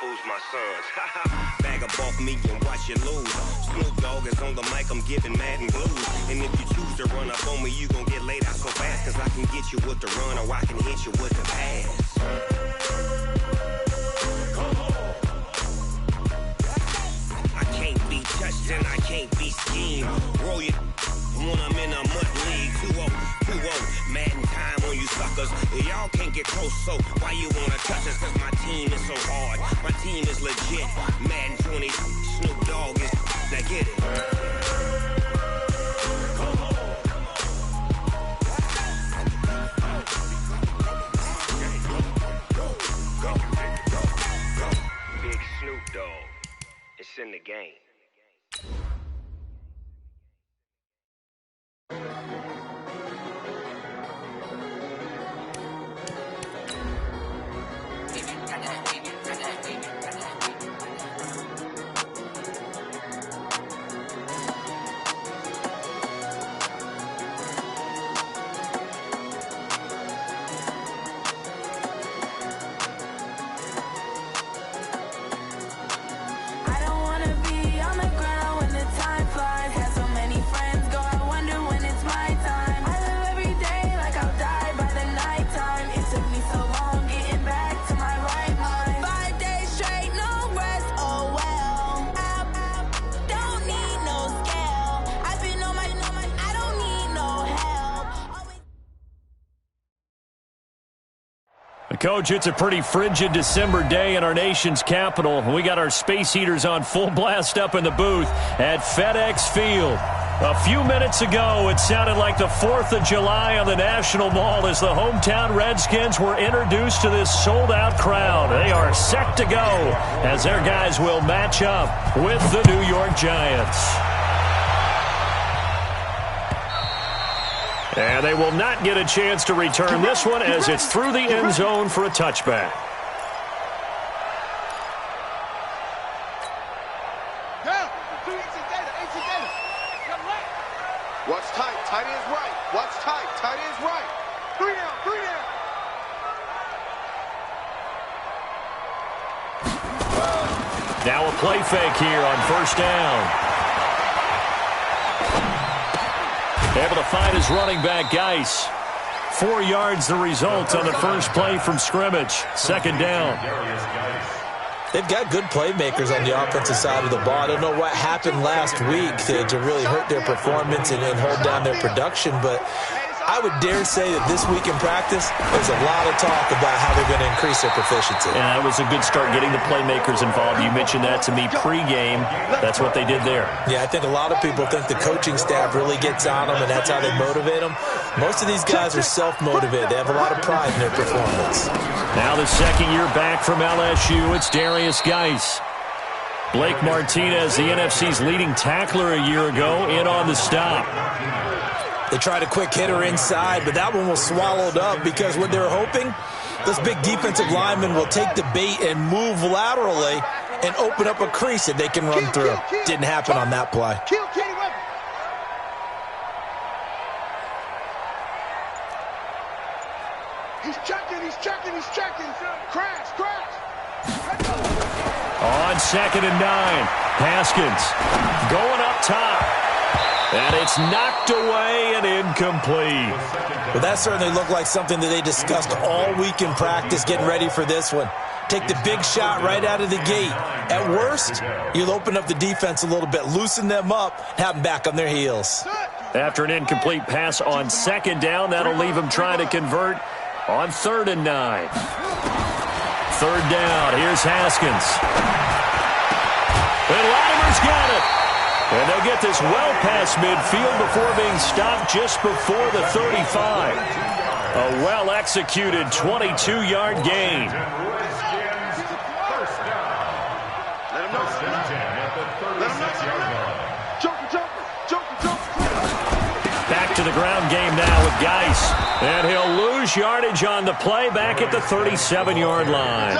fools my sons. Bag up off me and watch you lose. Snoop Dogg is on the mic, I'm giving Madden blues. And if you choose to run up on me, you gon' get laid out so fast. Cause I can get you with the run or I can hit you with the pass. I can't be touched and I can't be schemed. Roll you when I'm in a mud league. 2-0, 2-0, Madden time on you suckers. Y'all can't get close, so why you wanna touch us? Cause my team is so hard, my team is legit. Madden 20, Snoop Dogg is, now get it. Big Snoop Dogg, it's in the game. Coach, it's a pretty frigid December day in our nation's capital. We got our space heaters on full blast up in the booth at FedEx Field. A few minutes ago, it sounded like the 4th of July on the National Mall as the hometown Redskins were introduced to this sold-out crowd. They are set to go as their guys will match up with the New York Giants. And they will not get a chance to return this one as it's through the end zone for a touchback. Watch tight. Tight end's right. Watch tight. Tight end's right. 3 down. 3 down. Now a play fake here on first down. Able to find his running back, Geis. 4 yards the result on the first play from scrimmage. Second down. They've got good playmakers on the offensive side of the ball. I don't know what happened last week to really hurt their performance and hold down their production, but I would dare say that this week in practice, there's a lot of talk about how they're going to increase their proficiency. And that was a good start getting the playmakers involved. You mentioned that to me pregame. That's what they did there. Yeah, I think a lot of people think the coaching staff really gets on them, and that's how they motivate them. Most of these guys are self-motivated. They have a lot of pride in their performance. Now the second year back from LSU, it's Darius Geis. Blake Martinez, the NFC's leading tackler a year ago, in on the stop. They tried a quick hitter inside, but that one was swallowed up because what they're hoping, this big defensive lineman will take the bait and move laterally and open up a crease that they can run through. Didn't happen on that play. He's checking. Crash. On 2nd and 9, Haskins going up top. And it's knocked away and incomplete. Well, that certainly looked like something that they discussed all week in practice getting ready for this one. Take the big shot right out of the gate. At worst, you'll open up the defense a little bit, loosen them up, have them back on their heels. After an incomplete pass on 2nd down, that'll leave them trying to convert on 3rd and 9. 3rd down, here's Haskins. And Latimer's got it. And they'll get this well past midfield before being stopped just before the 35. A well-executed 22-yard gain. Back to the ground game now with Geis. And he'll lose yardage on the play back at the 37-yard line.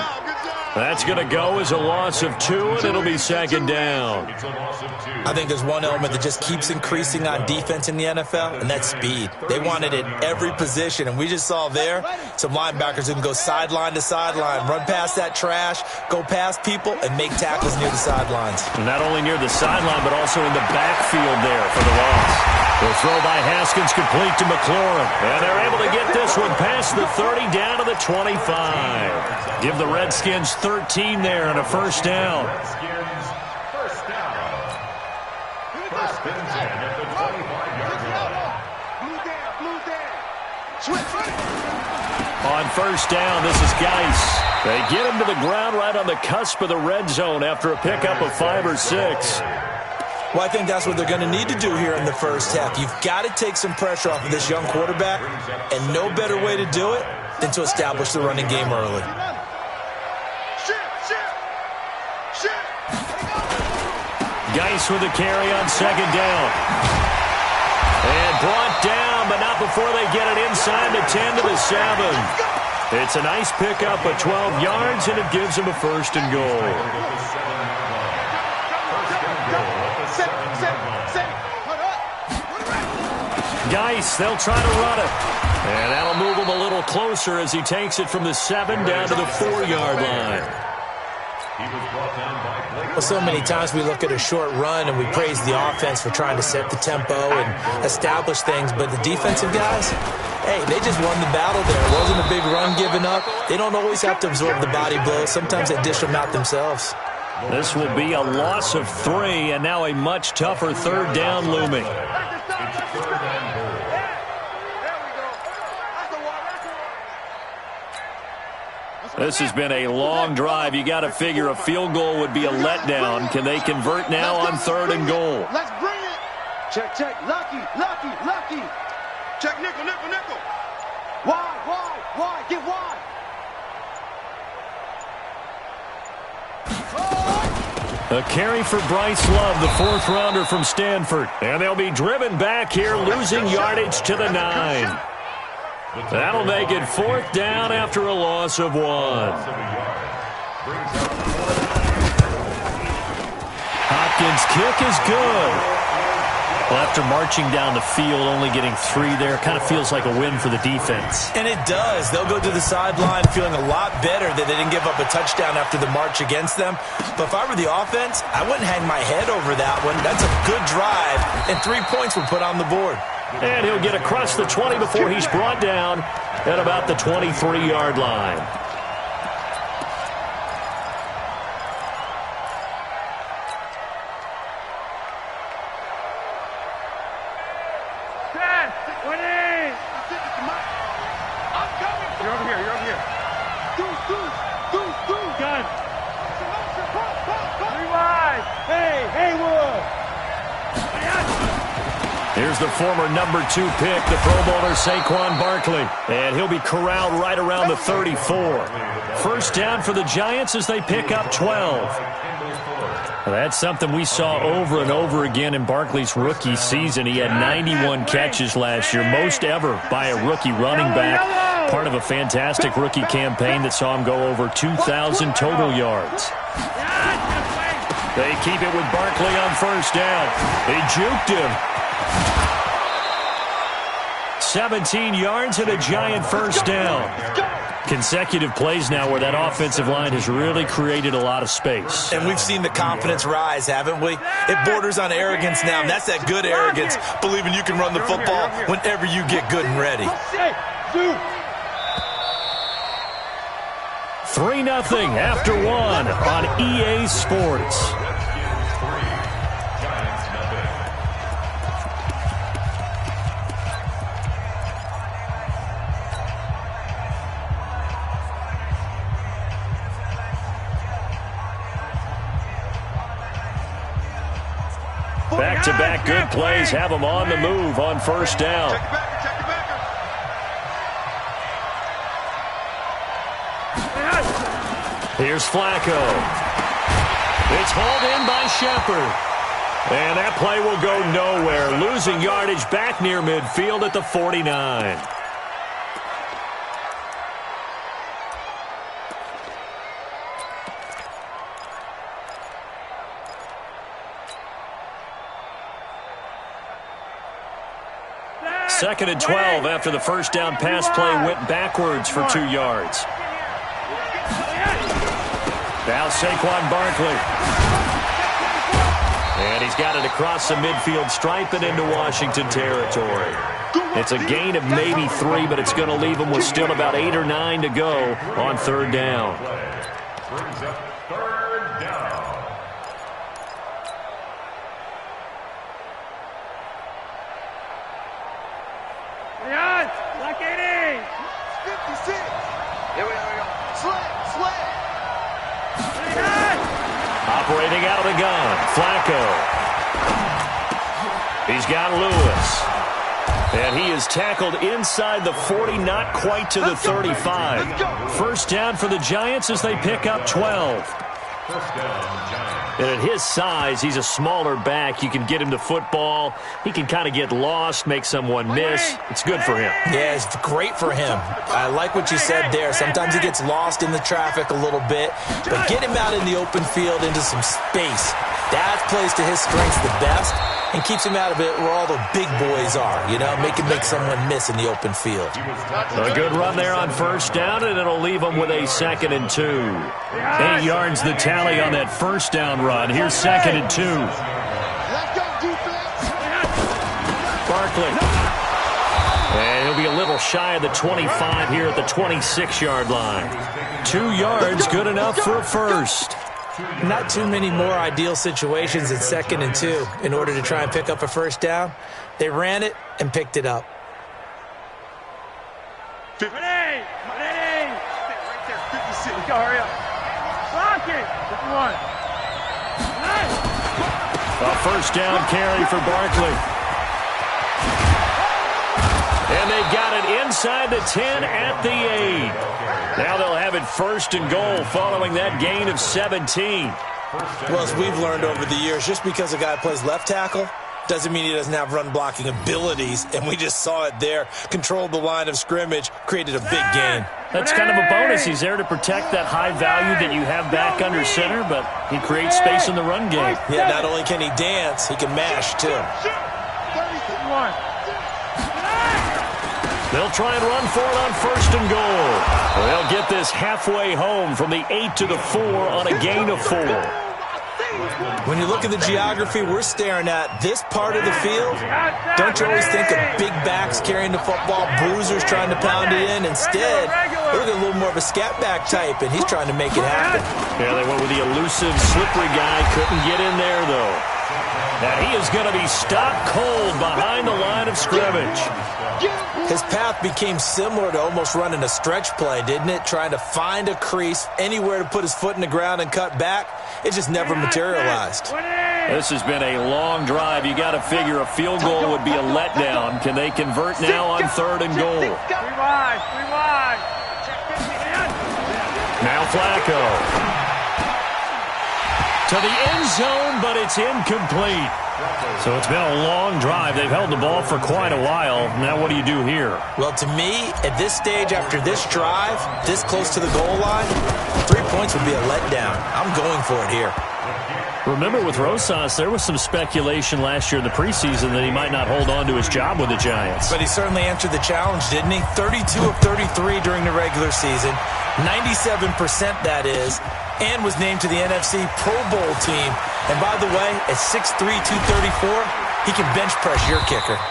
That's going to go as a loss of 2, and it'll be second down. I think there's one element that just keeps increasing on defense in the NFL, and that's speed. They want it at every position, and we just saw there some linebackers who can go sideline to sideline, run past that trash, go past people, and make tackles near the sidelines. Not only near the sideline, but also in the backfield there for the loss. The throw by Haskins complete to McLaurin. And they're able to get this one past the 30 down to the 25. Give the Redskins 13 there and a first down. On first down, this is Geis. They get him to the ground right on the cusp of the red zone after a pickup of 5 or 6. Well, I think that's what they're going to need to do here in the first half. You've got to take some pressure off of this young quarterback, and no better way to do it than to establish the running game early. Geis with a carry on second down. And brought down, but not before they get it inside the 10 to the 7. It's a nice pickup of 12 yards, and it gives them a first and goal. Geis, they'll try to run it. And that'll move him a little closer as he takes it from the 7 down to the 4-yard line. Well, so many times we look at a short run and we praise the offense for trying to set the tempo and establish things, but the defensive guys, hey, they just won the battle there. It wasn't a big run given up. They don't always have to absorb the body blows. Sometimes they dish them out themselves. This will be a loss of 3, and now a much tougher third down looming. This has been a long drive. You got to figure a field goal would be a letdown. Can they convert now on 3rd and goal? Let's bring it. Check, check. Lucky. Check, nickel. Wide. Get wide. A carry for Bryce Love, the 4th rounder from Stanford. And they'll be driven back here, losing yardage to the 9. That'll make it 4th down after a loss of 1. Hopkins' kick is good. Well, after marching down the field, only getting 3 there, kind of feels like a win for the defense. And it does. They'll go to the sideline feeling a lot better that they didn't give up a touchdown after the march against them. But if I were the offense, I wouldn't hang my head over that one. That's a good drive, and 3 points were put on the board. And he'll get across the 20 before he's brought down at about the 23-yard line. You're over here. Deuce. Gun. 3 wide. Hey, Wood. Here's the former number 2 pick, the Pro Bowler Saquon Barkley. And he'll be corralled right around the 34. First down for the Giants as they pick up 12. Well, that's something we saw over and over again in Barkley's rookie season. He had 91 catches last year, most ever by a rookie running back. Part of a fantastic rookie campaign that saw him go over 2,000 total yards. They keep it with Barkley on first down. They juked him. 17 yards and a Giant first down. Consecutive plays now where that offensive line has really created a lot of space. And we've seen the confidence rise, haven't we? It borders on arrogance now, and that's that good arrogance, believing you can run the football whenever you get good and ready. 3-0 after 1 on EA Sports. Back-to-back good plays have them on the move on first down. Here's Flacco. It's hauled in by Shepard. And that play will go nowhere, losing yardage back near midfield at the 49. 2nd and 12 after the first down pass play went backwards for 2 yards. Now Saquon Barkley. And he's got it across the midfield stripe and into Washington territory. It's a gain of maybe 3, but it's going to leave them with still about 8 or 9 to go on 3rd down. Operating out of the gun, Flacco. He's got Lewis. And he is tackled inside the 40, not quite to the 35. First down for the Giants as they pick up 12. And at his size, he's a smaller back. You can get him to football. He can kind of get lost, make someone miss. It's good for him. Yeah, it's great for him. I like what you said there. Sometimes he gets lost in the traffic a little bit, but get him out in the open field into some space. That plays to his strengths the best and keeps him out of it where all the big boys are, you know, make someone miss in the open field. A good run there on first down, and it'll leave them with a 2nd and 2. 8 yards the tally on that first down run. Here's 2nd and 2. Barkley. And he'll be a little shy of the 25 here at the 26-yard line. 2 yards, good enough for a first. Not too many more ideal situations at 2nd and 2 in order to try and pick up a first down. They ran it and picked it up. Right there, 56. Go, hurry up. Block it. 51. A first down carry for Barkley. And they got it inside the 10 at the 8. Now they'll have it 1st and goal following that gain of 17. Well, as we've learned over the years, just because a guy plays left tackle doesn't mean he doesn't have run-blocking abilities, and we just saw it there. Controlled the line of scrimmage, created a big gain. That's kind of a bonus. He's there to protect that high value that you have back under center, but he creates space in the run game. Yeah, not only can he dance, he can mash, too. 31. They'll try and run for it on 1st and goal. They'll get this halfway home from the 8 to the 4 on a gain of 4. When you look at the geography we're staring at, this part of the field, don't you always think of big backs carrying the football, bruisers trying to pound it in? Instead, look at a little more of a scat back type, and he's trying to make it happen. Yeah, they went with the elusive, slippery guy. Couldn't get in there, though. And he is going to be stopped cold behind the line of scrimmage. His path became similar to almost running a stretch play, didn't it? Trying to find a crease, anywhere to put his foot in the ground and cut back. It just never materialized. This has been a long drive. You got to figure a field goal would be a letdown. Can they convert now on 3rd and goal? 3 wide. Now Flacco. To the end zone, but it's incomplete. So it's been a long drive. They've held the ball for quite a while. Now what do you do here? Well, to me, at this stage, after this drive, this close to the goal line, 3 points would be a letdown. I'm going for it here. Remember, with Rosas, there was some speculation last year in the preseason that he might not hold on to his job with the Giants. But he certainly answered the challenge, didn't he? 32 of 33 during the regular season, 97% that is, and was named to the NFC Pro Bowl team. And by the way, at 6'3", 234, he can bench press your kicker.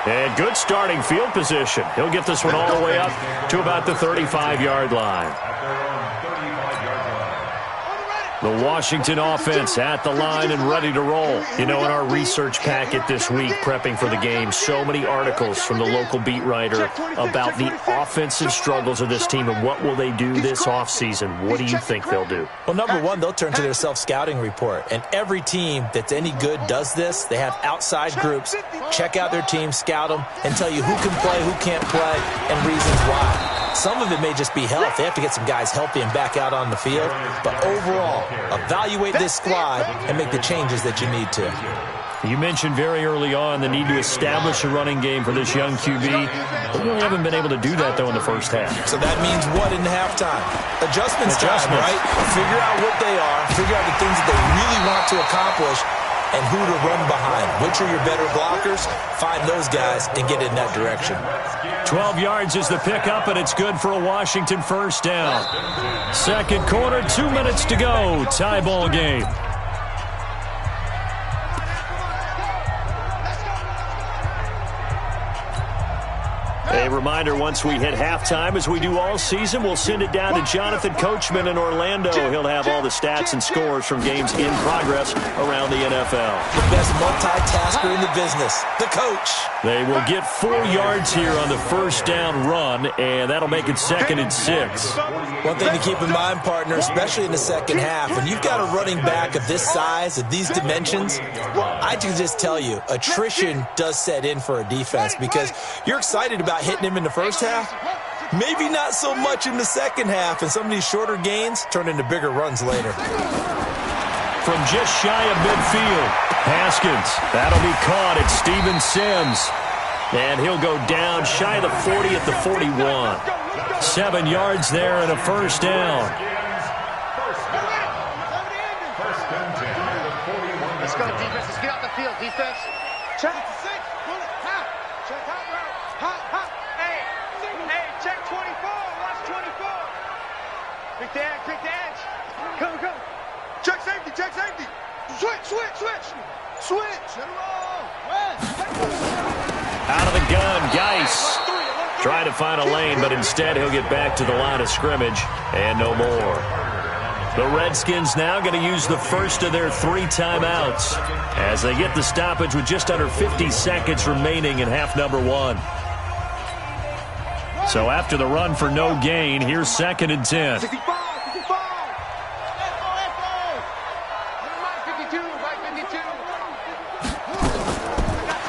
And good starting field position. He'll get this one all the way up to about the 35-yard line. The Washington offense at the line and ready to roll. You know, in our research packet this week, prepping for the game, so many articles from the local beat writer about the offensive struggles of this team and what will they do this offseason. What do you think they'll do? Well, number one, they'll turn to their self-scouting report. And every team that's any good does this. They have outside groups, check out their team, scout them, and tell you who can play, who can't play, and reasons why. Some of it may just be health. They have to get some guys healthy and back out on the field. But overall, evaluate this squad and make the changes that you need to. You mentioned very early on the need to establish a running game for this young QB. They really haven't been able to do that, though, in the first half. So that means what in halftime? Adjustments time, right? Figure out what they are, figure out the things that they really want to accomplish, and who to run behind. Which are your better blockers? Find those guys and get in that direction. 12 yards is the pickup, and it's good for a Washington first down. Second quarter, 2 minutes to go. Tie ball game. A reminder, once we hit halftime, as we do all season, we'll send it down to Jonathan Coachman in Orlando. He'll have all the stats and scores from games in progress around the NFL. The best multitasker in the business, the coach. They will get 4 yards here on the first down run, and that'll make it 2nd and 6. One thing to keep in mind, partner, especially in the second half, when you've got a running back of this size, of these dimensions, I can just tell you, attrition does set in for a defense because you're excited about hitting him in the first half, maybe not so much in the second half, and some of these shorter gains turn into bigger runs later. From just shy of midfield, Haskins. That'll be caught at Steven Sims. And he'll go down shy of the 40 at the 41. 7 yards there and a first down. Let's go, defense. Let's get out the field, defense. Check 6. Check hot route. Hot. Hey, check 24. Watch 24. Pick the edge. Come. Check safety. Switch. Out of the gun, Geis. Trying to find a lane, but instead he'll get back to the line of scrimmage and no more. The Redskins now going to use the first of their 3 timeouts as they get the stoppage with just under 50 seconds remaining in half number 1. So after the run for no gain, here's 2nd and 10. 65.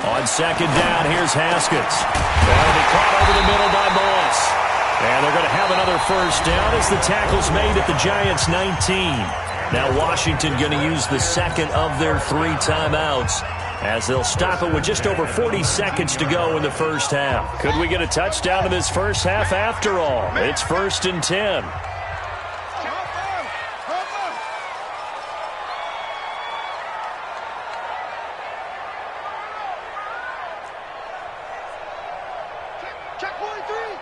On second down, here's Haskins. That'll be caught over the middle by Moss. And they're going to have another first down as the tackle's made at the Giants' 19. Now Washington going to use the second of their 3 timeouts as they'll stop it with just over 40 seconds to go in the first half. Could we get a touchdown in this first half after all? It's 1st and 10. Check 43.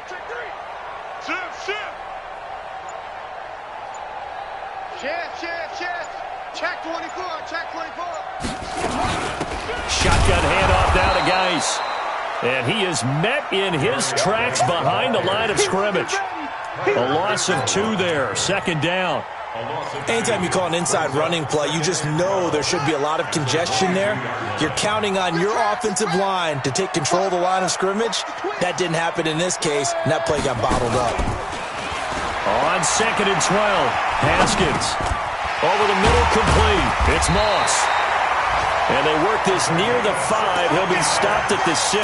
Check 3. Check 3. Shift. Check 24. Shotgun handoff now to Geis. And he is met in his tracks behind the line of scrimmage. A loss of 2 there. 2nd down. Anytime you call an inside running play, you just know there should be a lot of congestion there. You're counting on your offensive line to take control of the line of scrimmage. That didn't happen in this case, and that play got bottled up. On 2nd and 12, Haskins. Over the middle, complete. It's Moss. And they work this near the 5. He'll be stopped at the 6.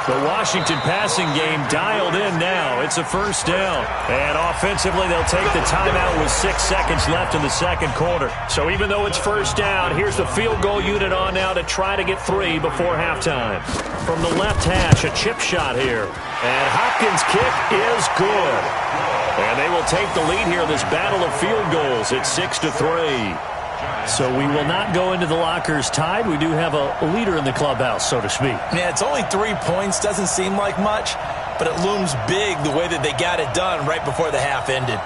The Washington passing game dialed in now. It's a first down. And offensively, they'll take the timeout with 6 seconds left in the second quarter. So even though it's first down, here's the field goal unit on now to try to get 3 before halftime. From the left hash, a chip shot here. And Hopkins' kick is good. And they will take the lead here in this battle of field goals. It's 6-3. So we will not go into the lockers tied. We do have a leader in the clubhouse, so to speak. Yeah, it's only 3 points. Doesn't seem like much, but it looms big the way that they got it done right before the half ended.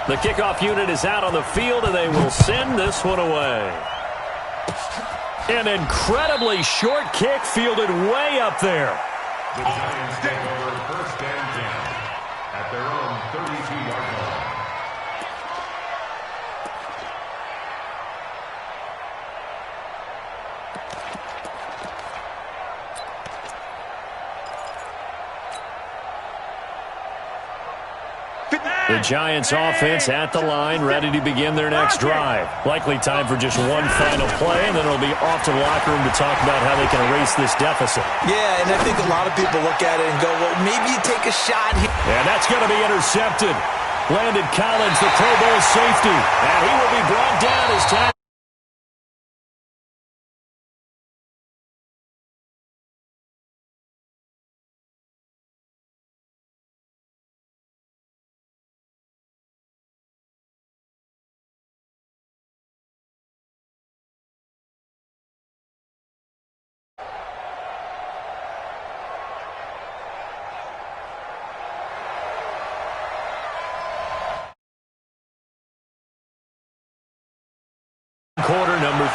The kickoff unit is out on the field, and they will send this one away. An incredibly short kick fielded way up there. The Giants take over 1st and 10 at their own 32-yard line. The Giants offense at the line, ready to begin their next drive. Likely time for just one final play, and then it'll be off to the locker room to talk about how they can erase this deficit. Yeah, and I think a lot of people look at it and go, well, maybe you take a shot here. And that's going to be intercepted. Landon Collins, the Pro Bowl safety, and he will be brought down as time.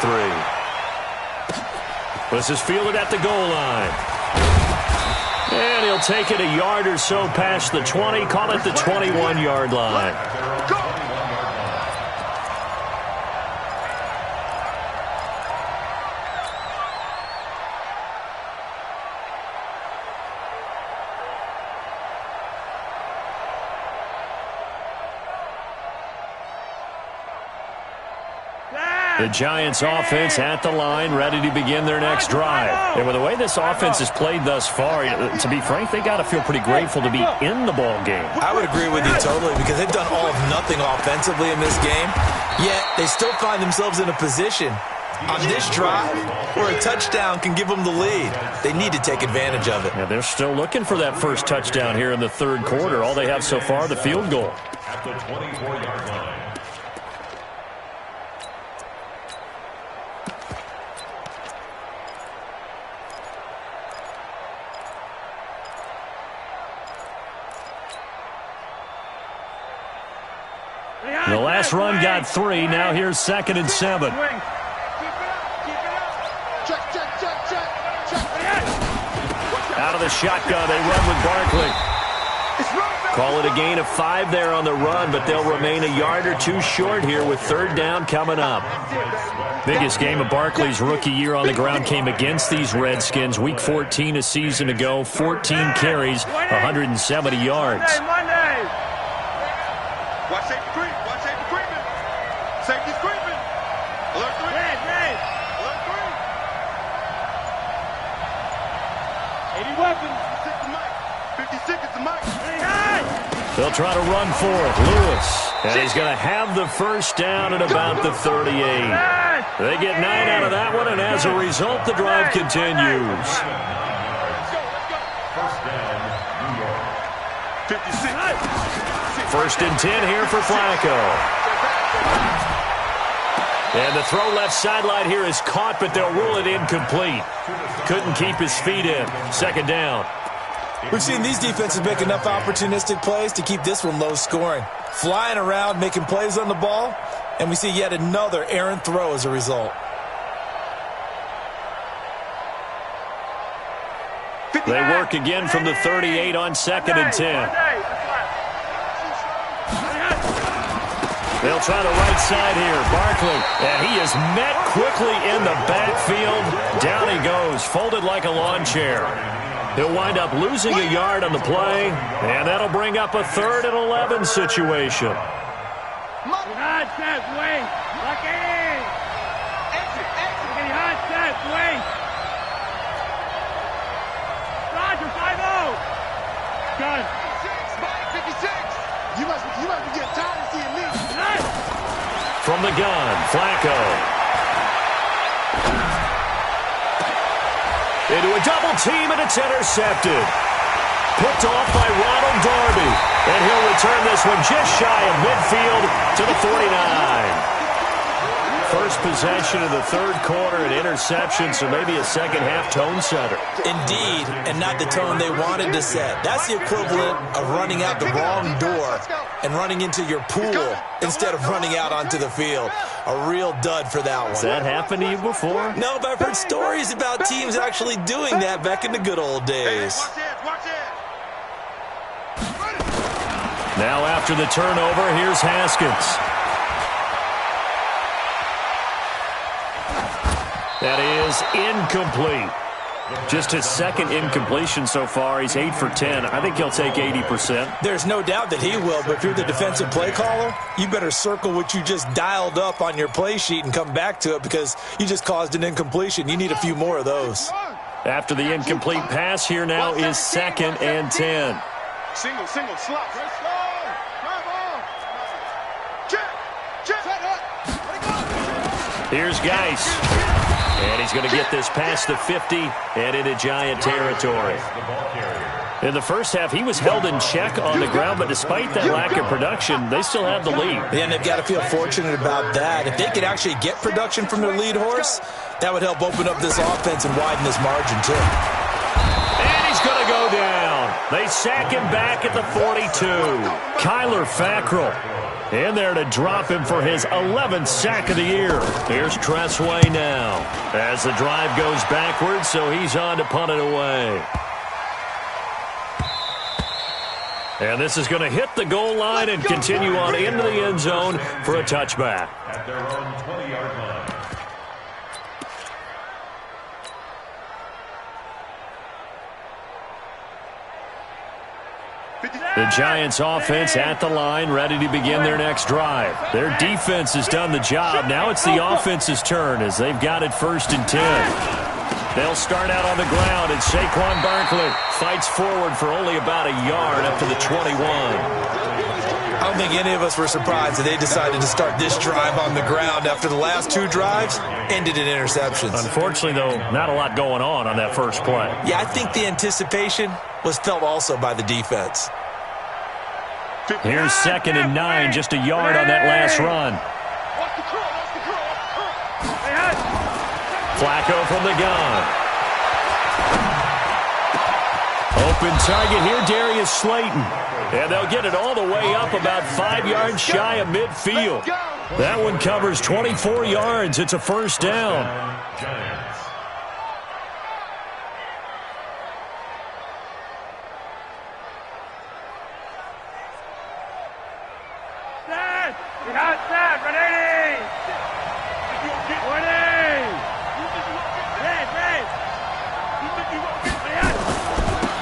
three. This is fielded at the goal line. And he'll take it a yard or so past the 20, call it the 21-yard line. The Giants offense at the line, ready to begin their next drive. And with the way this offense has played thus far, to be frank, they got to feel pretty grateful to be in the ball game. I would agree with you totally, because they've done all of nothing offensively in this game, yet they still find themselves in a position on this drive where a touchdown can give them the lead. They need to take advantage of it. Yeah, they're still looking for that first touchdown here in the third quarter. All they have so far, the field goal. At the 24-yard line. The last run got 3. Now here's 2nd and 7. Out of the shotgun, they run with Barkley. Call it a gain of 5 there on the run, but they'll remain a yard or two short here with 3rd down coming up. Biggest game of Barkley's rookie year on the ground came against these Redskins. Week 14 a season ago, 14 carries, 170 yards. Watch safety creep. Watch safety creeping. Safety's creeping. Alert 3. Alert 3. 80 weapons. 56 is the mic. They'll try to run for it. Lewis. And he's going to have the first down at about the 38. They get 9 out of that one, and as a result, the drive continues. First down, New York. 56. 1st and 10 here for Flacco. And the throw left sideline here is caught, but they'll rule it incomplete. Couldn't keep his feet in. 2nd down. We've seen these defenses make enough opportunistic plays to keep this one low scoring. Flying around, making plays on the ball, and we see yet another errant throw as a result. They work again from the 38 on 2nd and 10. They'll try the right side here. Barkley, and he is met quickly in the backfield. Down he goes, folded like a lawn chair. He'll wind up losing a yard on the play, and that'll bring up a 3rd and 11 situation. Hot set, wait. Lock in. Exit. Hot set, wait. Roger, 5-0. Gun. 56. You must be getting tired of seeing me. From the gun, Flacco. Into a double team, and it's intercepted. Picked off by Ronald Darby. And he'll return this one just shy of midfield to the 49. First possession of the third quarter, an interception, so maybe a second-half tone setter. Indeed, and not the tone they wanted to set. That's the equivalent of running out the wrong door and running into your pool instead of running out onto the field. A real dud for that one. Has that happened to you before? No, but I've heard stories about teams actually doing that back in the good old days. Now after the turnover, here's Haskins. That is incomplete. Just his second incompletion so far. He's 8 for 10. I think he'll take 80%. There's no doubt that he will, but if you're the defensive play caller, you better circle what you just dialed up on your play sheet and come back to it because you just caused an incompletion. You need a few more of those. After the incomplete pass, here now is 2nd and 10. Single, slot. Here's Geis. And he's going to get this past the 50 and into Giant territory. In the first half, he was held in check on the ground, but despite that lack of production, they still have the lead. And they've got to feel fortunate about that. If they could actually get production from their lead horse, that would help open up this offense and widen this margin, too. And he's going to go down. They sack him back at the 42. Kyler Fackrell in there to drop him for his 11th sack of the year. Here's Tressway now as the drive goes backwards, so he's on to punt it away. And this is going to hit the goal line and continue on into the end zone for a touchback. At their own 20-yard line. The Giants offense at the line, ready to begin their next drive. Their defense has done the job. Now it's the offense's turn as they've got it 1st and 10. They'll start out on the ground, and Saquon Barkley fights forward for only about a yard up to the 21. I don't think any of us were surprised that they decided to start this drive on the ground after the last 2 drives ended in interceptions. Unfortunately, though, not a lot going on that first play. Yeah, I think the anticipation was felt also by the defense. Here's 2nd and 9, just a yard on that last run. Flacco from the gun. Open target here, Darius Slayton. And they'll get it all the way up about 5 yards shy of midfield. That one covers 24 yards. It's a 1st down.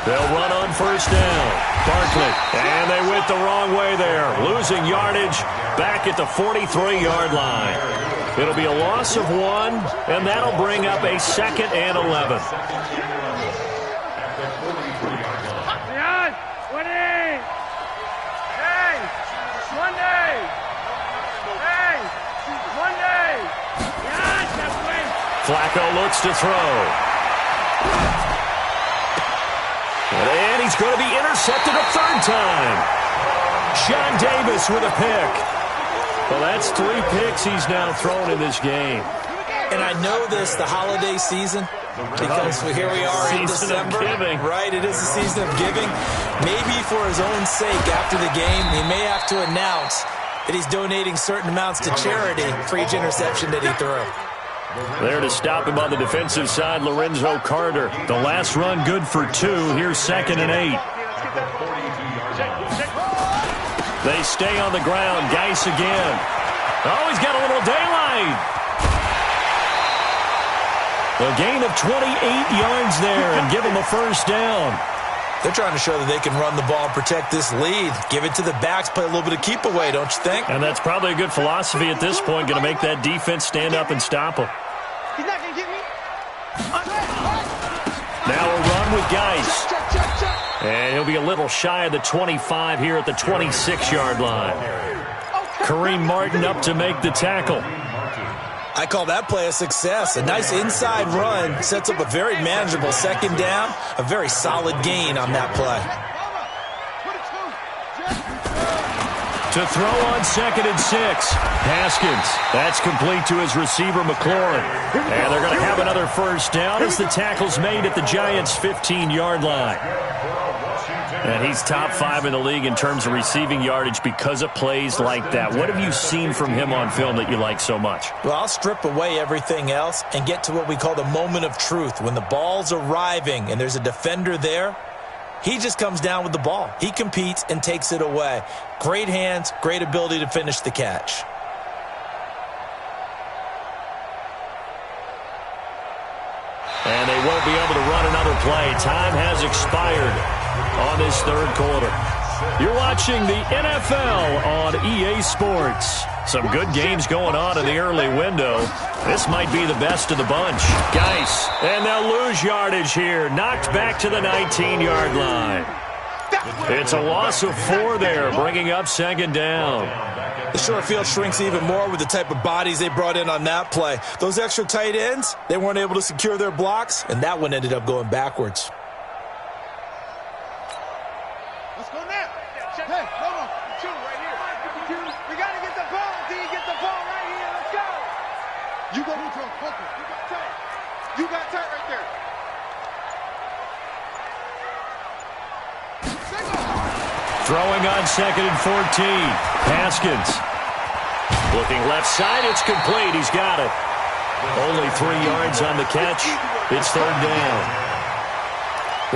They'll run on 1st down. Barkley, and they went the wrong way there. Losing yardage back at the 43-yard line. It'll be a loss of 1, and that'll bring up a 2nd and 11. Flacco looks to throw. And he's going to be intercepted a 3rd time. Sean Davis with a pick. Well, that's 3 picks he's now thrown in this game. And I know this, the holiday season, because here we are in December. Right, it is the season of giving. Maybe for his own sake after the game, he may have to announce that he's donating certain amounts to charity for each interception that he threw. There to stop him on the defensive side, Lorenzo Carter. The last run good for 2. Here's 2nd and 8. They stay on the ground. Geis again. Oh, he's got a little daylight. A gain of 28 yards there and give him a 1st down. They're trying to show that they can run the ball and protect this lead. Give it to the backs, play a little bit of keep away, don't you think? And that's probably a good philosophy at this point, going to make that defense stand up and stop him. He's not going to get me. Now a run with Geis. And he'll be a little shy of the 25 here at the 26-yard line. Kareem Martin up to make the tackle. I call that play a success. A nice inside run sets up a very manageable 2nd down. A very solid gain on that play. To throw on 2nd and 6. Haskins. That's complete to his receiver, McLaurin. And they're going to have another 1st down as the tackle's made at the Giants' 15-yard line. And he's top 5 in the league in terms of receiving yardage because of plays like that. What have you seen from him on film that you like so much? Well, I'll strip away everything else and get to what we call the moment of truth. When the ball's arriving and there's a defender there, he just comes down with the ball. He competes and takes it away. Great hands, great ability to finish the catch. And they won't be able to run another play. Time has expired on this 3rd quarter. You're watching the NFL on EA Sports. Some good games going on in the early window. This might be the best of the bunch. Geis, and they'll lose yardage here. Knocked back to the 19-yard line. It's a loss of 4 there, bringing up 2nd down. The short field shrinks even more with the type of bodies they brought in on that play. Those extra tight ends, they weren't able to secure their blocks, and that one ended up going backwards. Let's go now. Hey, come on. 2 right here. We got to get the ball. D, get the ball right here. Let's go. You go neutral. Focus. You got tight. You got tight right there. Throwing on 2nd and 14. Haskins. Looking left side. It's complete. He's got it. Only 3 yards on the catch. It's 3rd down.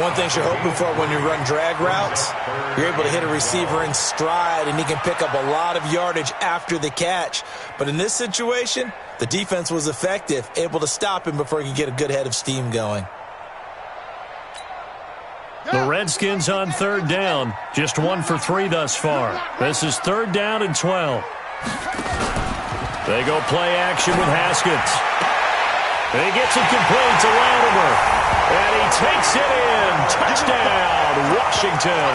One thing you're hoping for when you run drag routes, you're able to hit a receiver in stride, and he can pick up a lot of yardage after the catch. But in this situation, the defense was effective, able to stop him before he could get a good head of steam going. The Redskins on 3rd down. Just 1 for 3 thus far. This is 3rd down and 12. They go play action with Haskins. He gets it complete to Latimer. And he takes it in. Touchdown, Washington.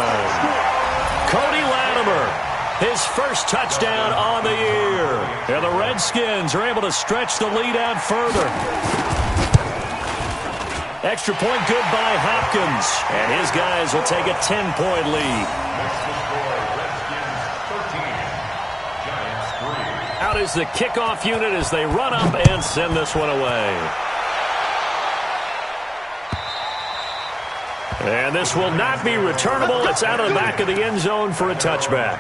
Cody Latimer, his first touchdown on the year. And the Redskins are able to stretch the lead out further. Extra point good by Hopkins. And his guys will take a 10-point lead. Out is the kickoff unit as they run up and send this one away. And this will not be returnable. It's out of the back of the end zone for a touchback.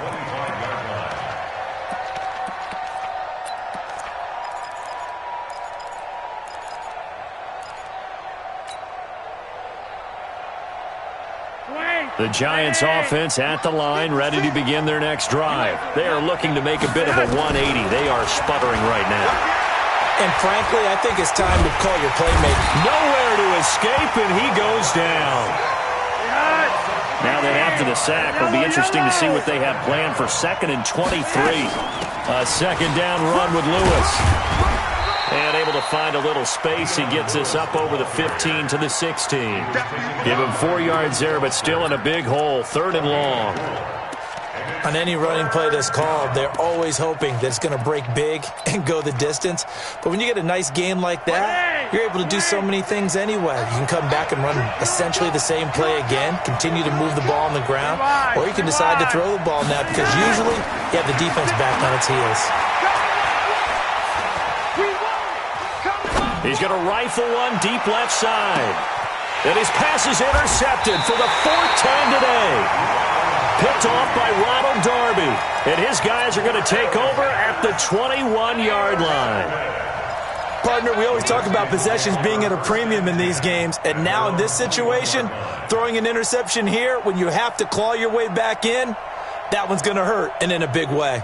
The Giants offense at the line, ready to begin their next drive. They are looking to make a bit of a 180. They are sputtering right now. And frankly, I think it's time to call your playmaker. Nowhere to escape, and he goes down. Now then, after the sack, it'll be interesting to see what they have planned for 2nd and 23. A 2nd down run with Lewis. And able to find a little space. He gets us up over the 15 to the 16. Give him 4 yards there, but still in a big hole. 3rd and long. On any running play that's called, they're always hoping that it's going to break big and go the distance. But when you get a nice game like that, you're able to do so many things anyway. You can come back and run essentially the same play again, continue to move the ball on the ground, or you can decide to throw the ball now because usually you have the defense back on its heels. He's going to rifle one deep left side. And his pass is intercepted for the 4th time today. Picked off by Ronald Darby. And his guys are going to take over at the 21-yard line. Partner, we always talk about possessions being at a premium in these games. And now in this situation, throwing an interception here when you have to claw your way back in, that one's going to hurt, and in a big way.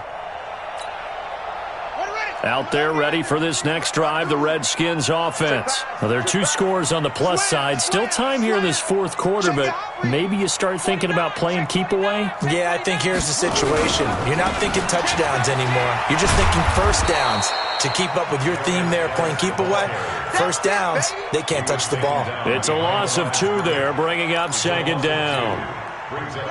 Out there ready for this next drive, the Redskins offense. Well, there are 2 scores on the plus side. Still time here in this 4th quarter, but maybe you start thinking about playing keep away? Yeah, I think here's the situation. You're not thinking touchdowns anymore. You're just thinking first downs. To keep up with your theme there, playing keep away, first downs, they can't touch the ball. It's a loss of 2 there, bringing up 2nd down.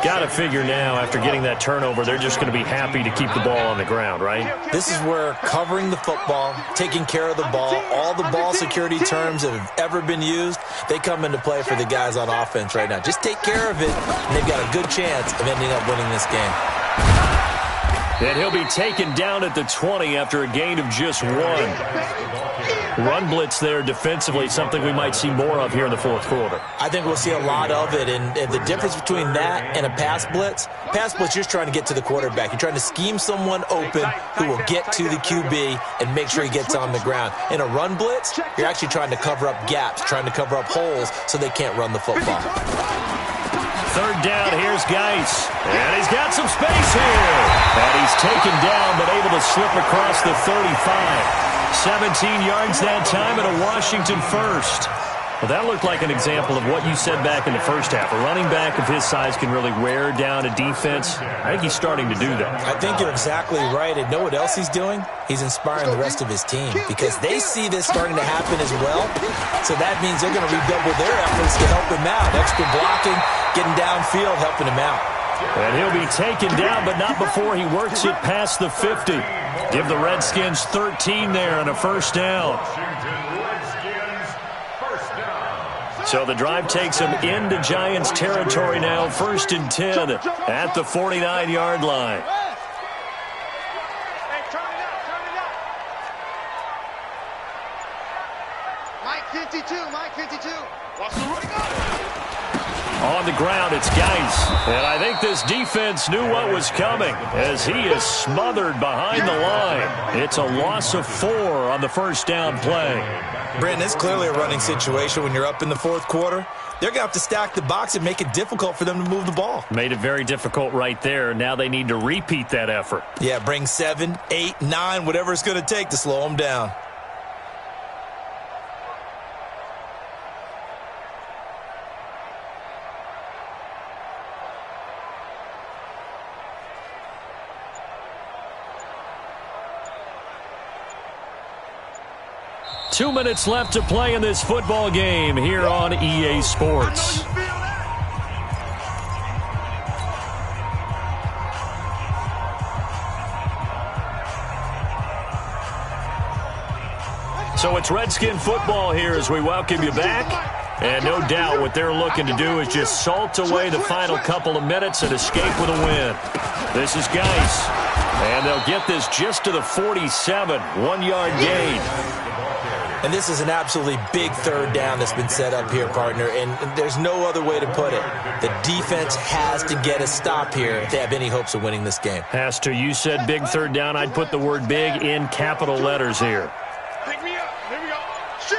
Got to figure now, after getting that turnover, they're just going to be happy to keep the ball on the ground, right? This is where covering the football, taking care of the ball, all the ball security terms that have ever been used, they come into play for the guys on offense right now. Just take care of it, and they've got a good chance of ending up winning this game. And he'll be taken down at the 20 after a gain of just 1. Run blitz there defensively, something we might see more of here in the 4th quarter. I think we'll see a lot of it, and the difference between that and a pass blitz, you're just trying to get to the quarterback. You're trying to scheme someone open who will get to the QB and make sure he gets on the ground. In a run blitz, you're actually trying to cover up gaps, trying to cover up holes so they can't run the football. 3rd down, here's Geis. And he's got some space here. And he's taken down, but able to slip across the 35. 17 yards that time and a Washington first. Well, that looked like an example of what you said back in the first half. A running back of his size can really wear down a defense. I think he's starting to do that. I think you're exactly right. And know what else he's doing? He's inspiring the rest of his team because they see this starting to happen as well. So that means they're going to redouble their efforts to help him out. Extra blocking, getting downfield, helping him out. And he'll be taken down, but not before he works it past the 50. Give the Redskins 13 there and a first down. So the drive takes them into Giants territory now. 1st and 10 at the 49-yard line. Hey, turn it up. Mike 52. Watch the running up. On on the ground. It's Geis. And I think this defense knew what was coming as he is smothered behind the line. It's a loss of 4 on the first down play. Brandon, it's clearly a running situation when you're up in the fourth quarter. They're going to have to stack the box and make it difficult for them to move the ball. Made it very difficult right there. Now they need to repeat that effort. Yeah, bring 7, 8, 9, whatever it's going to take to slow them down. Two minutes left to play in this football game here on EA Sports. So it's Redskin football here as we welcome you back. And no doubt what they're looking to do is just salt away the final couple of minutes and escape with a win. This is Geis. And they'll get this just to the 47, 1-yard gain. And this is an absolutely big third down that's been set up here, partner, and there's no other way to put it. The defense has to get a stop here if they have any hopes of winning this game. Has to. You said big third down. I'd put the word big in capital letters here. Pick me up. Here we go. Shit.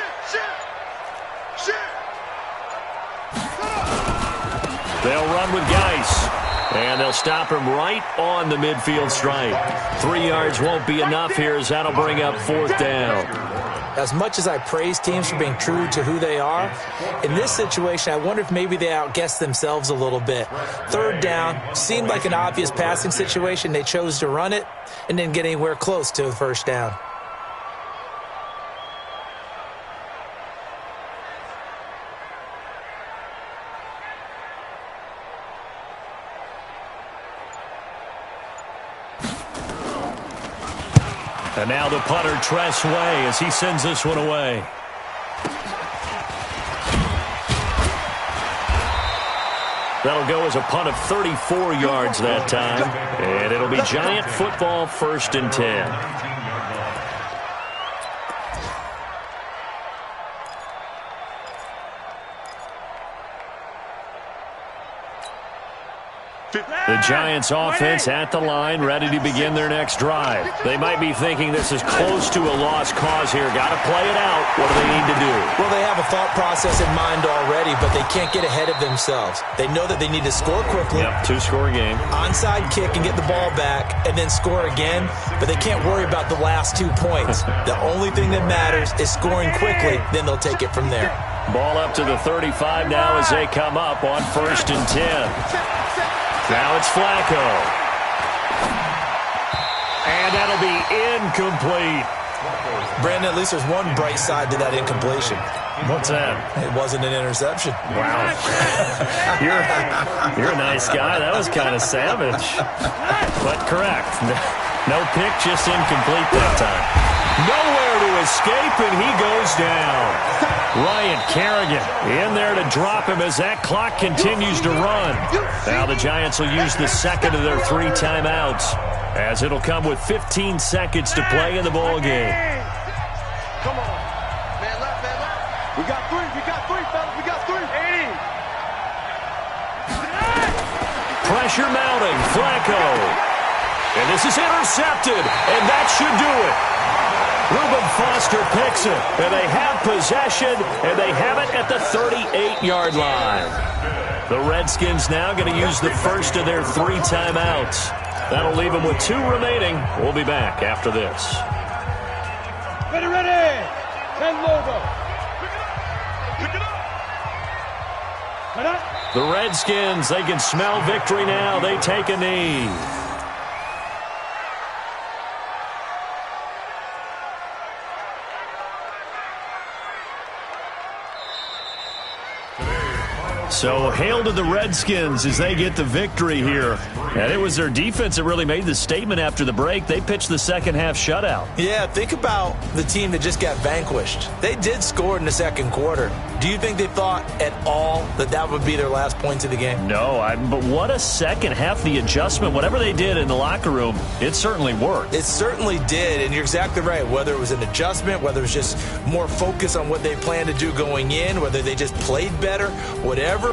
They'll run with Geis. And they'll stop him right on the midfield stripe. 3 yards won't be enough here as that'll bring up fourth down. As much as I praise teams for being true to who they are, in this situation, I wonder if maybe they outguessed themselves a little bit. Third down seemed like an obvious passing situation. They chose to run it and didn't get anywhere close to the first down. And now the punter, Tress Way, as he sends this one away. That'll go as a punt of 34 yards that time. And it'll be Giant football, 1st and 10. The Giants offense at the line, ready to begin their next drive. They might be thinking this is close to a lost cause here. Got to play it out. What do they need to do? Well, they have a thought process in mind already, but they can't get ahead of themselves. They know that they need to score quickly. Yep, 2-score game. Onside kick and get the ball back and then score again, but they can't worry about the last 2 points. The only thing that matters is scoring quickly, then they'll take it from there. Ball up to the 35 now as they come up on 1st and 10. Now it's Flacco. And that'll be incomplete. Brandon, at least there's one bright side to that incompletion. What's that? It wasn't an interception. Wow. You're a nice guy. That was kind of savage. But correct. No pick, just incomplete that time. Nowhere to escape, and he goes down. Ryan Kerrigan in there to drop him as that clock continues to run. Now the Giants will use the second of their 3 timeouts as it'll come with 15 seconds to play in the ball game. Come on. Man left. We got 3, fellas. We got 3. 80. Pressure mounting. Flacco. And this is intercepted, and that should do it. Reuben Foster picks it, and they have possession, and they have it at the 38-yard line. The Redskins now going to use the first of their 3 timeouts. That'll leave them with 2 remaining. We'll be back after this. Ready. 10 logo. Pick it up. The Redskins, they can smell victory now. They take a knee. So hail to the Redskins as they get the victory here. And it was their defense that really made the statement after the break. They pitched the second half shutout. Yeah, think about the team that just got vanquished. They did score in the second quarter. Do you think they thought at all that that would be their last points of the game? No, but what a second half. The adjustment, whatever they did in the locker room, it certainly worked. It certainly did, and you're exactly right. Whether it was an adjustment, whether it was just more focus on what they planned to do going in, whether they just played better, whatever.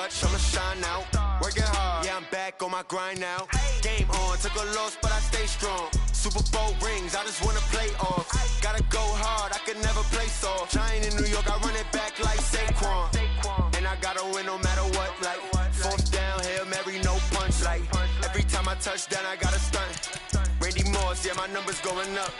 clutch, I'ma shine out. Working hard, yeah, I'm back on my grind now. Game on, took a loss, but I stay strong. Super Bowl rings, I just wanna play off. Gotta go hard, I can never play soft. Giant in New York, I run it back like Saquon. And I gotta win no matter what, like fourth down, Hail Mary, no punch. Like every time I touch down, I gotta stunt. Randy Moss, yeah, my numbers going up.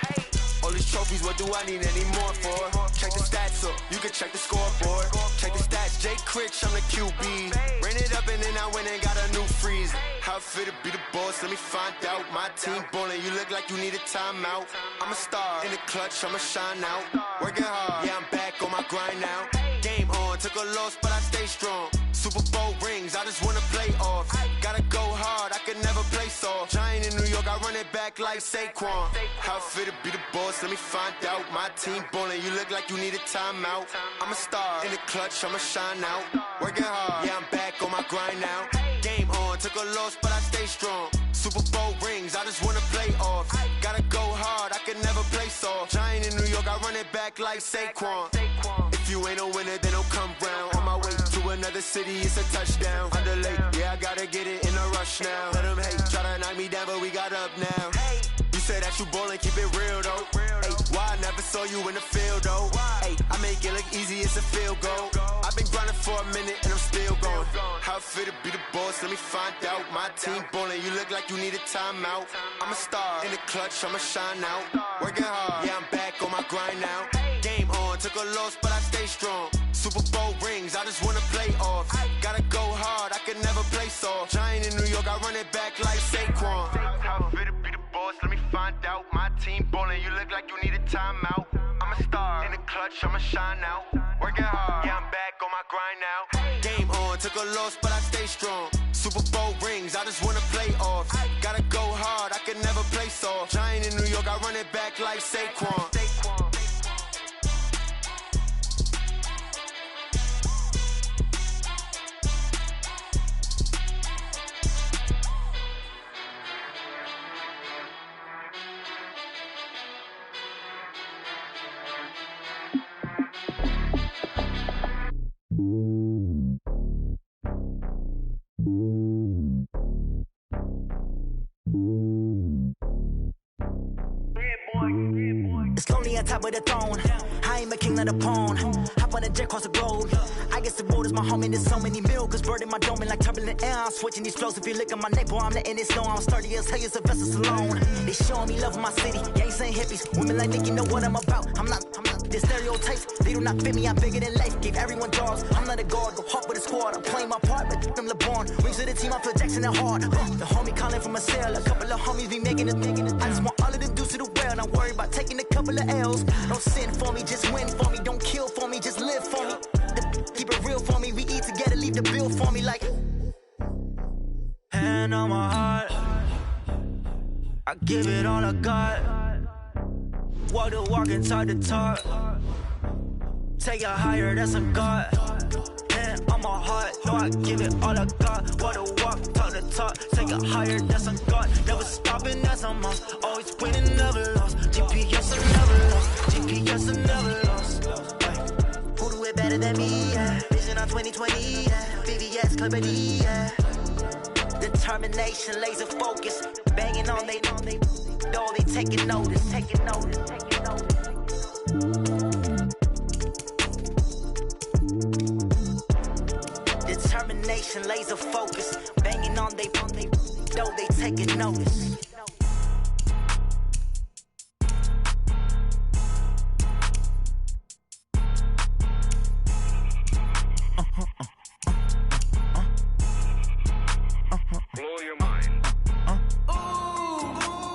All these trophies, what do I need any more for? Check the stats up, you can check the scoreboard. Check the stats, Jake Critch, I'm the QB. Ran it up and then I went and got a new freeze. How it feel to be the boss, let me find out. My team ballin', you look like you need a timeout. I'm a star, in the clutch, I'ma shine out. Working hard, yeah, I'm back on my grind now. Game on, took a loss, but I stay strong. Super Bowl rings, I just wanna play off. Gotta go hard, I can never play soft. Giant in New York, I run it back like Saquon. How it feel to be the boss, let me find out. My team ballin', you look like you need a timeout. I'm a star, in the clutch, I'ma shine out. Working hard, yeah, I'm back on my grind now. Game on, took a loss, but I stay strong. Super Bowl rings, I just wanna play off. Gotta go hard, I can never play soft. Giant in New York, I run it back like Saquon. If you ain't a winner, then don't come round. On my way to another city, it's a touchdown. Underlay, yeah, I gotta get it in a rush now. Let them hate, try to knock me down, but we got up now. You say that you ballin', keep it real though. Hey, why I never saw you in the field though? Hey, I make it look easy, it's a field goal. I've been grinding for a minute and I'm still going. How it feel to be the boss, let me find out. My team ballin', you look like you need a timeout. I'm a star, in the clutch, I'ma shine out. Working hard, yeah, I'm back on my grind now. Game on, took a loss, but I stay strong. Super Bowl rings, I just wanna play off. Gotta go hard, I can never play soft. Giant in New York, I run it back like Saquon. How it feel to be the boss, let me find out. My team ballin', you look like you need a timeout. I'm a star, in the clutch, I'ma shine out. Working hard, yeah, I'm back on my grind now. Game on, took a loss, but I stay strong. Super Bowl rings, I just wanna play off. Gotta go hard, I can never play soft. Giant in New York, I run it back like Saquon. It's lonely on top of the throne. I ain't a king of the pawn. Hop on a jet across the globe. I guess the road is my home and there's so many milk. Cause bird in my dome and like turbulent air. I'm switching these flows. If you look at my neck, boy, I'm letting it snow. I'm sturdy as hell, it's a vessel alone. They showing me love in my city. Gangs ain't hippies. Women like Nick, you know what I'm about. I'm not the stereotypes. They do not fit me. I'm bigger than life. Gave everyone jobs. I'm not a guard. Go hard with a squad. I'm playing my part, but I'm LeBron. Rings to the team, I feel Jackson and hard. The homie calling from a cell. A couple of homies be making it. I just want all of them dudes to the well. Not worry about taking a couple of L's. Don't sin for me, just win for me. Don't kill for me, just live for me. Keep it real for me. We eat together, leave the bill for me like. Hand on my heart, I give it all I got. Walk the walk and talk the talk. Take it higher, that's a God. Hand on my heart, no, I give it all I got. Walk the walk, talk the talk. Take it higher, that's a God. Never stopping, that's a must. Always winning, never lost. GPS, I never lost. GPS, I never lost. Who do it better than me? Yeah. Vision on 2020, yeah. VVS, Clarity, yeah. Determination, laser focus. Banging on they know they taking notice, taking notice, taking notice. Determination, laser focus. Banging on they know they taking notice. Blow your mind.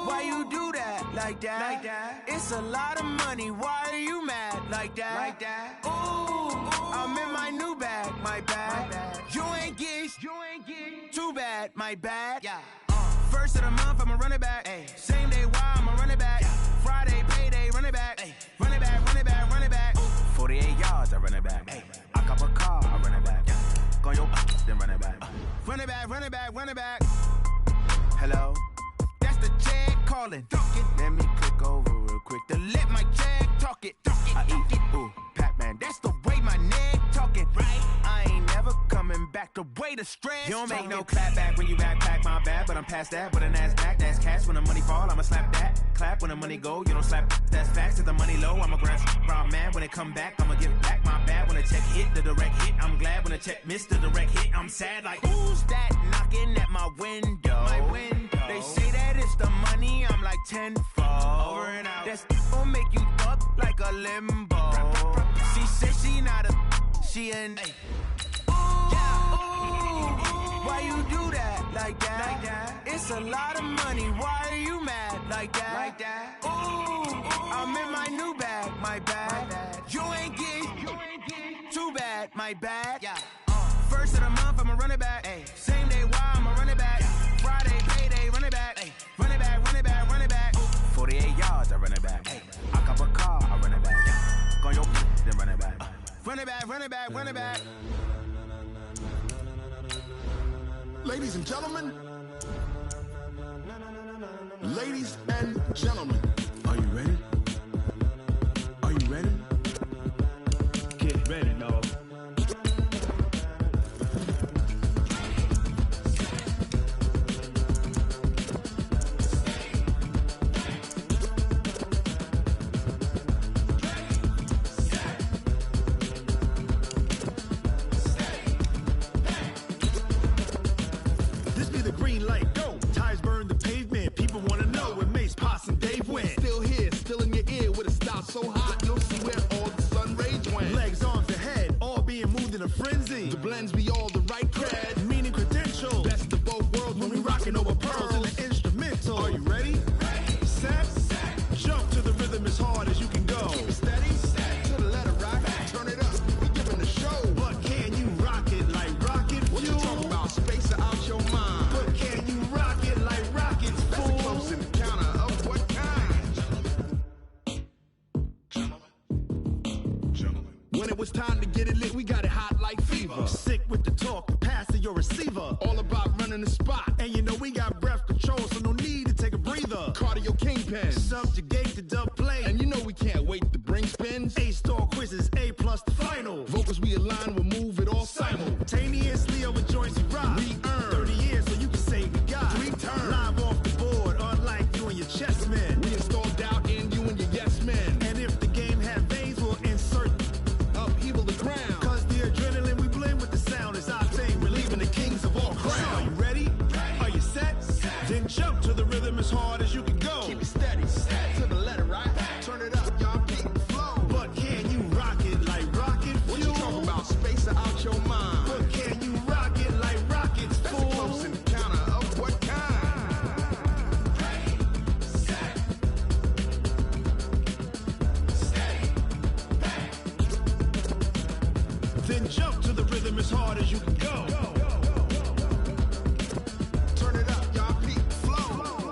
Why you do that? Like that? It's a lot of money. Why are you mad? Like that? Ooh, I'm in my new bag. My bad. You ain't get too bad. My bad. Yeah. First of the month, I'ma run it back. Ay. Same day, why I'ma run it back. Yeah. Friday, payday, run it back. Ay. Run it back, run it back, run it back. Ooh. 48 yards, I run it back. Ay. I cop a car, I run it back. Yeah. Go your then run it back. Run it back, run it back, run it back. Hello? That's the jag calling. Let me click over real quick to let my jag talk it. I eat it. Ooh, Pac-Man, that's the way my neck talking. Right? I ain't never coming back. back the way the stress. You don't make no clap back when you backpack, my bad, but I'm past that. But a NASDAQ, that's cash. When the money fall, I'ma slap that. Clap when the money go, you don't slap. That's facts. If the money low, I'ma grab raw man. When it come back, I'ma give back my bad. When the check hit, the direct hit, I'm glad. When the check missed, the direct hit, I'm sad. Like, who's that knocking at my window? They say that it's the money, I'm like tenfold. Over and out. That's gon' make you up like a limbo. She said she not a, she an. Why you do that like that? It's a lot of money. Why are you mad like that? Ooh, I'm in my new bag, my bad. You ain't get too bad, my bad. Yeah. First of the month, I'ma run it back. Ay. Same day, why I'ma run it back. Friday, payday, run it back. Ay. Run it back, run it back, run it back. 48 yards, I run it back. Ay. I cop a car, I run it back. Go your then run it back. Run it back, run it back, run it back. Ladies and gentlemen, ladies and gentlemen, are you ready? Are you ready? Get ready, no. So hot, you'll see where all the sun rays went. Legs, arms, and head, all being moved in a frenzy. The blends be all the right cred, meaning credentials. Best of both worlds when we rockin' over pearls in the instrumental. Are you ready? Set, jump to the rhythm as hard as you can go. Keep it steady, to the letter rock, turn it up, we giving the show. But can you rock it like rocket fuel? What you talking about, space or out your mind? But can you rock it like rockets, fool? That's a close encounter of what kind? When it was time to get it lit, we got it hot like fever. Sick with the talk, passing your receiver. All about running the spot. And you know we got breath control, so no need to take a breather. Cardio kingpin. Subjugate the dub play. And you know we can't wait to bring spins. A-star quizzes, A+ the final. Vocals we align, we'll move it all simultaneously over joints we rock. We earn 30 years, so you can say we got 3 turns. Live off the board, unlike you and your chess men. We install doubt in you and your yes men. And if the game had veins, we'll insert upheaval the ground. Cause the adrenaline we blend with the sound is our thing, relieving the kings of all crowns. So are you ready? Are you set? Then jump to the rhythm as hard as you can go. Keep it steady, to the letter right. Turn it up, y'all beat the flow. But can you rock it like rocket fuel? What you talking about, space or out your mind? But can you rock it like rockets, That's fool? a close encounter of what kind? Then jump to the rhythm as hard as you can go. Turn it up, y'all beat the flow.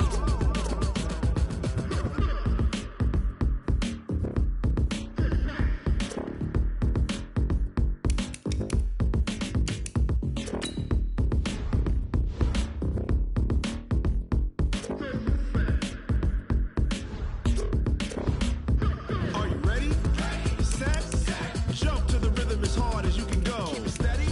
Are you ready? Set, jump to the rhythm as hard as you can go. Keep it steady,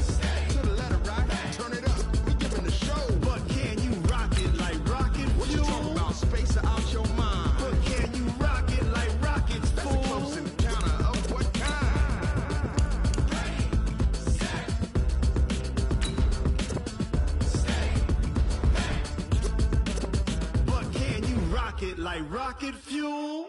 to the letter right. Turn it up, we giving the show. But can you rock it like rocket What you fuel? talking about, space or out your mind? But can you rock it like rockets, That's a fool? close encounter of what kind? But can you rock it like rocket fuel?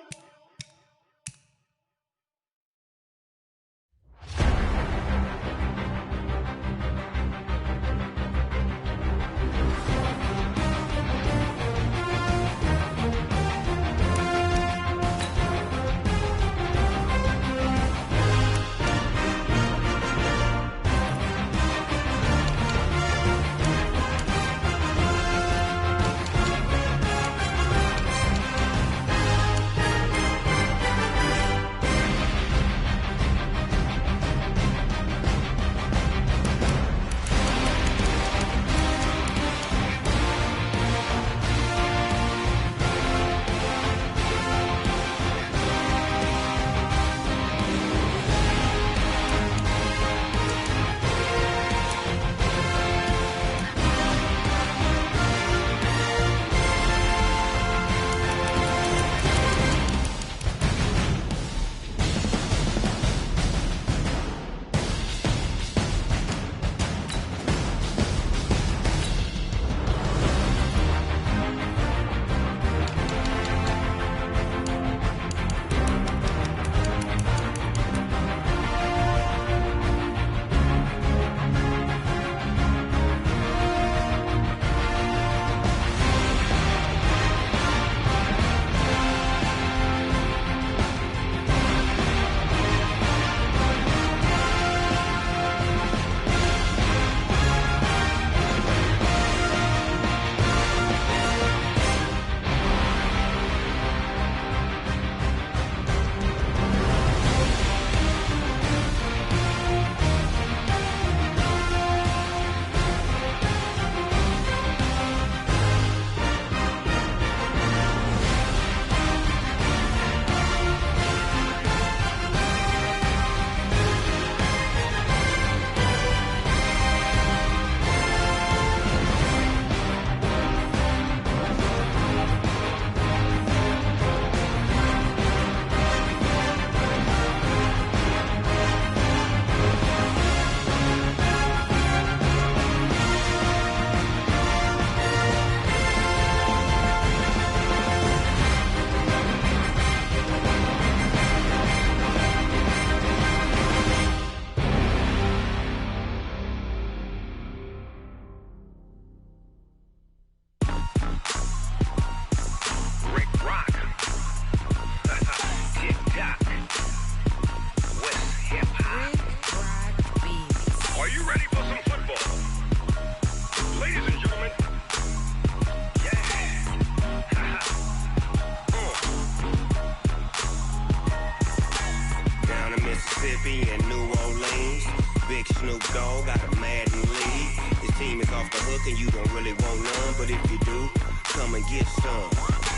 hook and you don't really want none. But if you do, come and get some.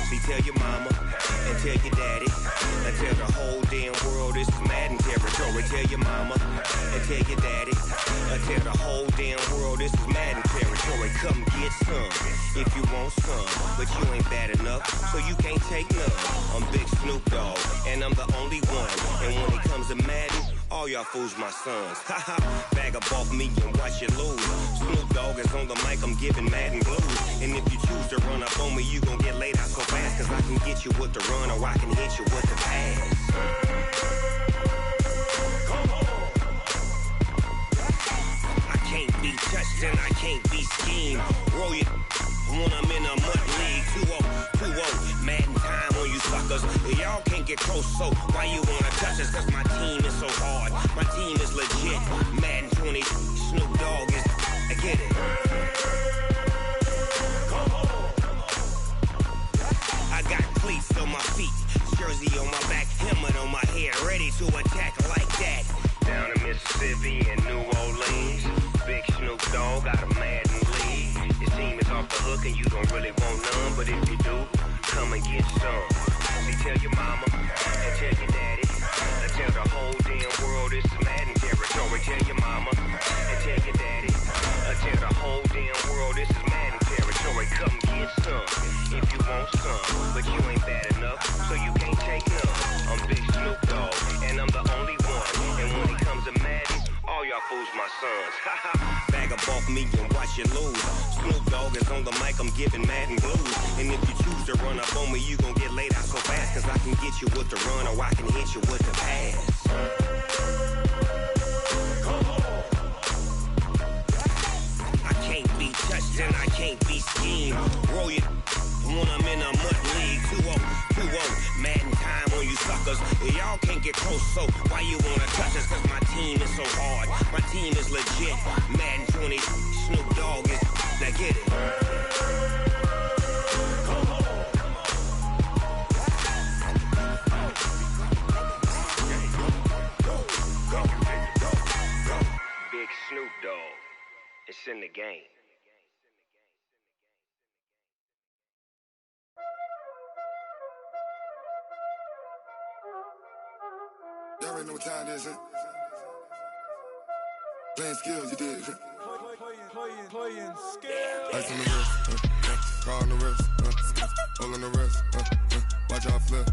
See, tell your mama and tell your daddy and tell the whole damn world this is Madden territory. Tell your mama and tell your daddy and tell the whole damn world this is Madden territory. Come get some if you want some, but you ain't bad enough, so you can't take none. I'm Big Snoop Dogg, and I'm the only one. And when it comes to Madden, all y'all fools my sons. Haha, bag up off me and watch you lose. Snoop Dogg is on the mic, I'm giving Madden blues. And if you choose to run up on me, you gon' get laid out so fast, cause I can get you with the run or I can hit you with the pass. Come on. I can't be touched and I can't be schemed. Roll you when I'm in a mud league. 2-0, Madden time on you suckers. Y'all can't get close, so why you wanna touch us? Cause my team is so hard, my team is legit. Madden 20, Snoop Dogg is, I get it. Come on. I got cleats on my feet, jersey on my back, helmet on my head, ready to attack like that. Down in Mississippi and New Orleans, Big Snoop Dogg got a Madden league. His team is off the hook and you don't really want none, but if you do, come and get some. See, tell your mama and tell your daddy and tell the whole damn world this is Madden territory. Tell your mama and tell your daddy and tell the whole damn world this is Madden territory. Come get some if you want some, but you ain't bad enough, so you can't take none. I'm Big Snoop Dogg, and I'm the only one. And when it comes to Madden, all y'all fools my sons. Bag up off me and watch you lose. Snoop Dogg is on the mic, I'm giving Madden blues. And if you choose to run up on me, you gon' get laid out so fast, cause I can get you with the run or I can hit you with the pass. Come on. I can't be touched and I can't be schemed. Roll you when I'm in a mud league. 2-0, Madden time on you suckers. Y'all can't get close, so why you wanna touch us? Cause my team is so hard, my team is legit. Madden 20, Snoop Dogg is, now get it. Come on. Go. Big Snoop Dogg, it's in the game. Y'all already know what time it is, huh? Playing skills, you did. Playing skills. Ice on the wrist, car on the wrist, hole in the wrist, watch how I flip,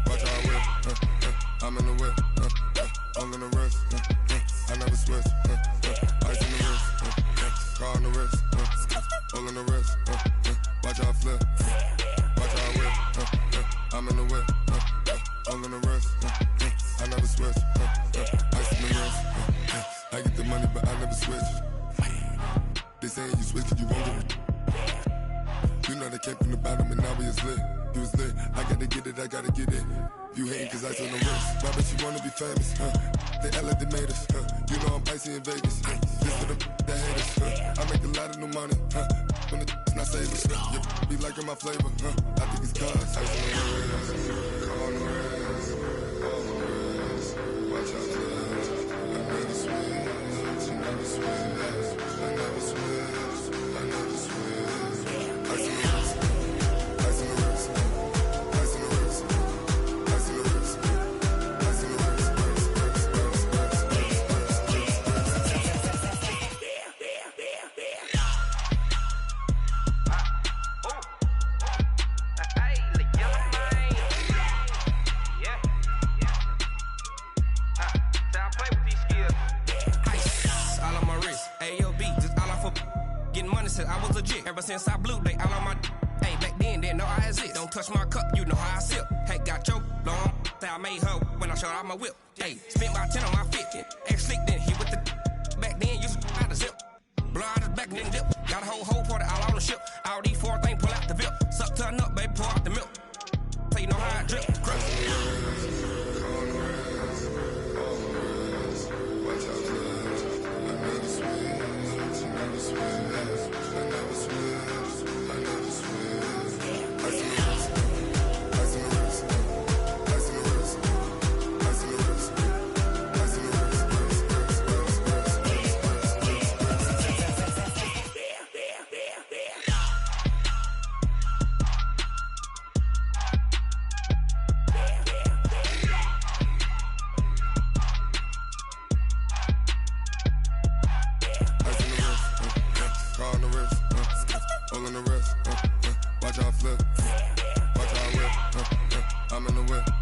watch how I whip, I'm in the whip, hole in the wrist, I never switch, ice on the wrist, car on the wrist, hole in the wrist, watch how I flip, watch how I whip, I'm in the whip, hole in the wrist, I never switch, ice on the wrist, I get the money but I never switch. They saying you switch cause you won't get it. You know they came from the bottom and now we is lit. You was lit, I gotta get it, I gotta get it. You hating cause ice on the wrist. Why bet you wanna be famous, They act like they made us, You know I'm icy in Vegas, Just for them that hate us, I make a lot of new money, When it's not savers, You be liking my flavor, I think it's cause ice on the wrist, on the wrist, on the wrist. Watch out for that, I never switch, I never switch. I never switch, I never switch. Ice in the wrist, ice in the wrist, ice in the wrist, ice in the wrist, ice in the wrist, I was legit. Ever since I blew, they all on my hey, back then, didn't know I exist. Don't touch my cup, you know how I sip. Hey, got choked, long. Say I made her when I showed out my whip. Hey, spent about 10 on my 50. Ex slick, then hit with the back then, used to out the zip. Blow out his back, then dip. Got a whole party all on the ship. All these four things, pull out the VIP. Suck to a nut, baby, pour out the milk. So you know how I drip. Crush. all in the wrist. Watch out flip. Watch out whip. I'm in the whip.